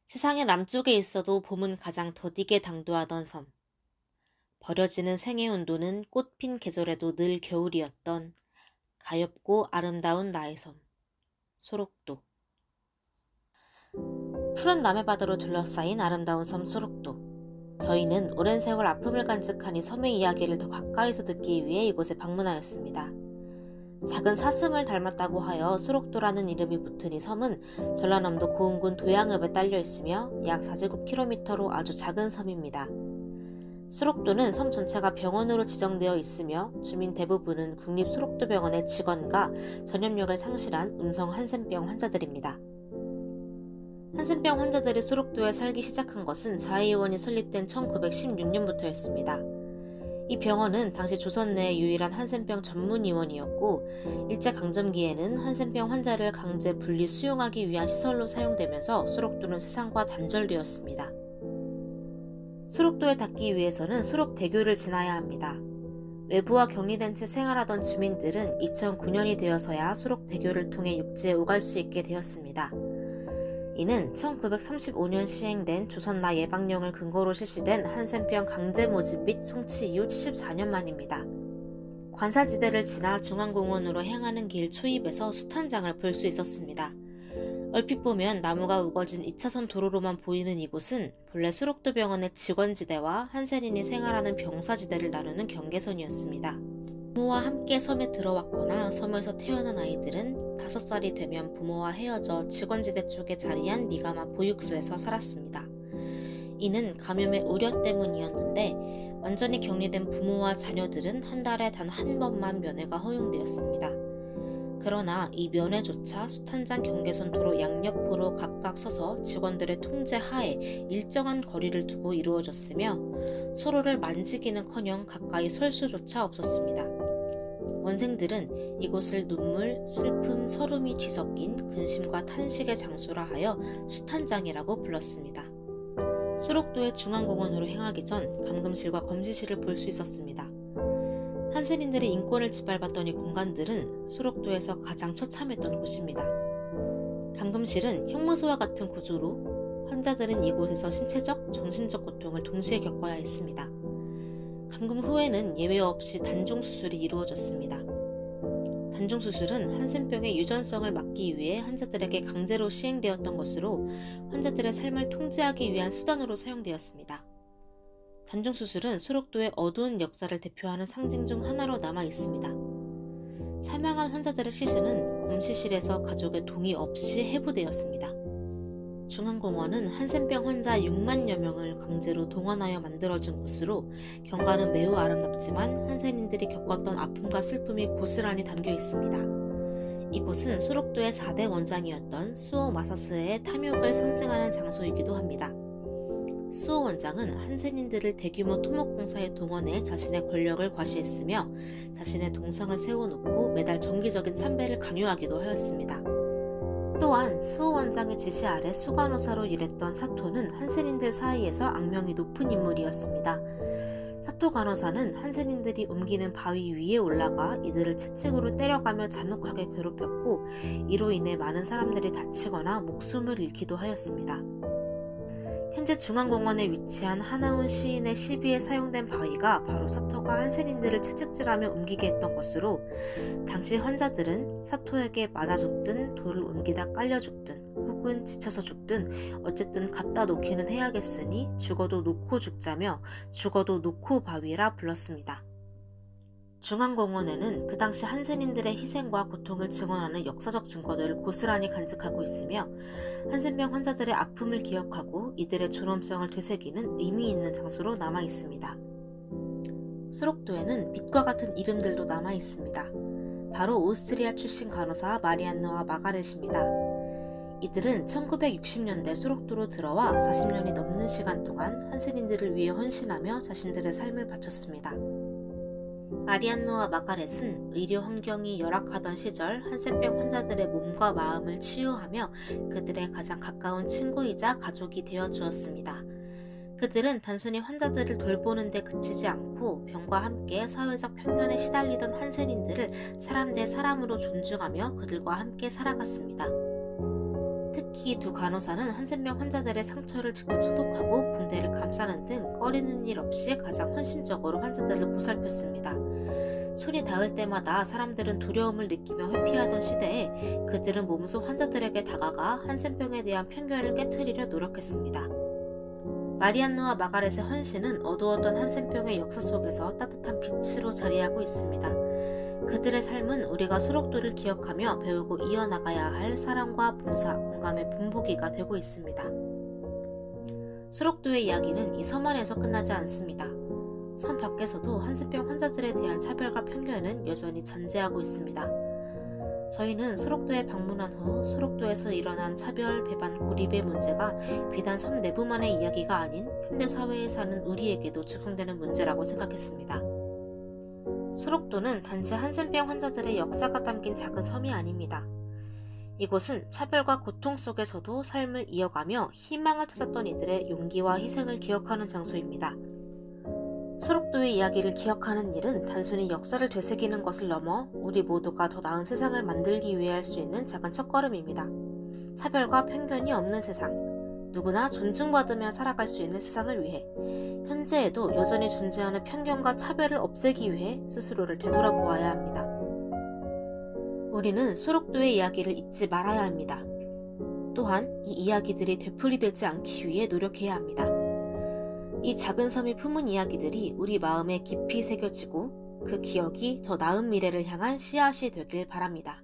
세상의 남쪽에 있어도 봄은 가장 더디게 당도하던 섬. 버려지는 생의 온도는 꽃핀 계절에도 늘 겨울이었던 가엾고 아름다운 나의 섬, 소록도. 푸른 남해바다로 둘러싸인 아름다운 섬 소록도. 저희는 오랜 세월 아픔을 간직한 이 섬의 이야기를 더 가까이서 듣기 위해 이곳에 방문하였습니다. 작은 사슴을 닮았다고 하여 소록도라는 이름이 붙은 이 섬은 전라남도 고흥군 도양읍에 딸려 있으며 약 4제곱킬로미터로 아주 작은 섬입니다. 소록도는 섬 전체가 병원으로 지정되어 있으며 주민 대부분은 국립소록도병원의 직원과 전염력을 상실한 음성 한센병 환자들입니다. 한센병 환자들이 소록도에 살기 시작한 것은 자의원이 설립된 1916년부터였습니다. 이 병원은 당시 조선 내 유일한 한센병 전문의원이었고 일제강점기에는 한센병 환자를 강제 분리 수용하기 위한 시설로 사용되면서 소록도는 세상과 단절되었습니다. 소록도에 닿기 위해서는 소록대교를 지나야 합니다. 외부와 격리된 채 생활하던 주민들은 2009년이 되어서야 소록대교를 통해 육지에 오갈 수 있게 되었습니다. 이는 1935년 시행된 조선나 예방령을 근거로 실시된 한센병 강제 모집 및 송치 이후 74년 만입니다. 관사지대를 지나 중앙공원으로 향하는 길 초입에서 수탄장을 볼 수 있었습니다. 얼핏 보면 나무가 우거진 2차선 도로로만 보이는 이곳은 본래 소록도병원의 직원지대와 한센인이 생활하는 병사지대를 나누는 경계선이었습니다. 부모와 함께 섬에 들어왔거나 섬에서 태어난 아이들은 5살이 되면 부모와 헤어져 직원지대 쪽에 자리한 미가마 보육소에서 살았습니다. 이는 감염의 우려 때문이었는데 완전히 격리된 부모와 자녀들은 한 달에 단 한 번만 면회가 허용되었습니다. 그러나 이 면회조차 수탄장 경계선 도로 양옆으로 각각 서서 직원들의 통제 하에 일정한 거리를 두고 이루어졌으며 서로를 만지기는커녕 가까이 설 수조차 없었습니다. 원생들은 이곳을 눈물, 슬픔, 서름이 뒤섞인 근심과 탄식의 장소라 하여 수탄장이라고 불렀습니다. 소록도의 중앙공원으로 행하기 전 감금실과 검시실을 볼 수 있었습니다. 한센인들의 인권을 짓밟았던 이 공간들은 소록도에서 가장 처참했던 곳입니다. 감금실은 형무소와 같은 구조로 환자들은 이곳에서 신체적, 정신적 고통을 동시에 겪어야 했습니다. 감금 후에는 예외 없이 단종수술이 이루어졌습니다. 단종수술은 한센병의 유전성을 막기 위해 환자들에게 강제로 시행되었던 것으로 환자들의 삶을 통제하기 위한 수단으로 사용되었습니다. 단종수술은 소록도의 어두운 역사를 대표하는 상징 중 하나로 남아 있습니다. 사망한 환자들의 시신은 검시실에서 가족의 동의 없이 해부되었습니다. 중앙공원은 한센병 환자 6만여 명을 강제로 동원하여 만들어진 곳으로 경관은 매우 아름답지만 한센인들이 겪었던 아픔과 슬픔이 고스란히 담겨 있습니다. 이곳은 소록도의 4대 원장이었던 수호 마사스의 탐욕을 상징하는 장소이기도 합니다. 수호 원장은 한센인들을 대규모 토목공사에 동원해 자신의 권력을 과시했으며 자신의 동상을 세워놓고 매달 정기적인 참배를 강요하기도 하였습니다. 또한 수호 원장의 지시 아래 수간호사로 일했던 사토는 한센인들 사이에서 악명이 높은 인물이었습니다. 사토 간호사는 한센인들이 옮기는 바위 위에 올라가 이들을 채찍으로 때려가며 잔혹하게 괴롭혔고 이로 인해 많은 사람들이 다치거나 목숨을 잃기도 하였습니다. 현재 중앙공원에 위치한 하나운 시인의 시비에 사용된 바위가 바로 사토가 한센인들을 채찍질하며 옮기게 했던 것으로 당시 환자들은 사토에게 맞아 죽든 돌을 옮기다 깔려 죽든 혹은 지쳐서 죽든 어쨌든 갖다 놓기는 해야겠으니 죽어도 놓고 죽자며 죽어도 놓고 바위라 불렀습니다. 중앙공원에는 그 당시 한센인들의 희생과 고통을 증언하는 역사적 증거들을 고스란히 간직하고 있으며 한센병 환자들의 아픔을 기억하고 이들의 존엄성을 되새기는 의미 있는 장소로 남아 있습니다. 소록도에는 빛과 같은 이름들도 남아 있습니다. 바로 오스트리아 출신 간호사 마리안느와 마가렛입니다. 이들은 1960년대 소록도로 들어와 40년이 넘는 시간 동안 한센인들을 위해 헌신하며 자신들의 삶을 바쳤습니다. 마리안느와 마가렛은 의료 환경이 열악하던 시절 한센병 환자들의 몸과 마음을 치유하며 그들의 가장 가까운 친구이자 가족이 되어 주었습니다. 그들은 단순히 환자들을 돌보는 데 그치지 않고 병과 함께 사회적 편견에 시달리던 한센인들을 사람 대 사람으로 존중하며 그들과 함께 살아갔습니다. 특히 특히 두 간호사는 한센병 환자들의 상처를 직접 소독하고 붕대를 감싸는 등 꺼리는 일 없이 가장 헌신적으로 환자들을 보살폈습니다. 손이 닿을 때마다 사람들은 두려움을 느끼며 회피하던 시대에 그들은 몸소 환자들에게 다가가 한센병에 대한 편견을 깨트리려 노력했습니다. 마리안누와 마가렛의 헌신은 어두웠던 한센병의 역사 속에서 따뜻한 빛으로 자리하고 있습니다. 그들의 삶은 우리가 소록도를 기억하며 배우고 이어나가야 할 사랑과 봉사, 공감의 본보기가 되고 있습니다. 소록도의 이야기는 이 섬안에서 끝나지 않습니다. 섬 밖에서도 한센병 환자들에 대한 차별과 편견은 여전히 잔재하고 있습니다. 저희는 소록도에 방문한 후 소록도에서 일어난 차별, 배반, 고립의 문제가 비단 섬 내부만의 이야기가 아닌 현대사회에 사는 우리에게도 적용되는 문제라고 생각했습니다. 소록도는 단지 한센병 환자들의 역사가 담긴 작은 섬이 아닙니다. 이곳은 차별과 고통 속에서도 삶을 이어가며 희망을 찾았던 이들의 용기와 희생을 기억하는 장소입니다. 소록도의 이야기를 기억하는 일은 단순히 역사를 되새기는 것을 넘어 우리 모두가 더 나은 세상을 만들기 위해 할 수 있는 작은 첫걸음입니다. 차별과 편견이 없는 세상, 누구나 존중받으며 살아갈 수 있는 세상을 위해 현재에도 여전히 존재하는 편견과 차별을 없애기 위해 스스로를 되돌아보아야 합니다. 우리는 소록도의 이야기를 잊지 말아야 합니다. 또한 이 이야기들이 되풀이되지 않기 위해 노력해야 합니다. 이 작은 섬이 품은 이야기들이 우리 마음에 깊이 새겨지고 그 기억이 더 나은 미래를 향한 씨앗이 되길 바랍니다.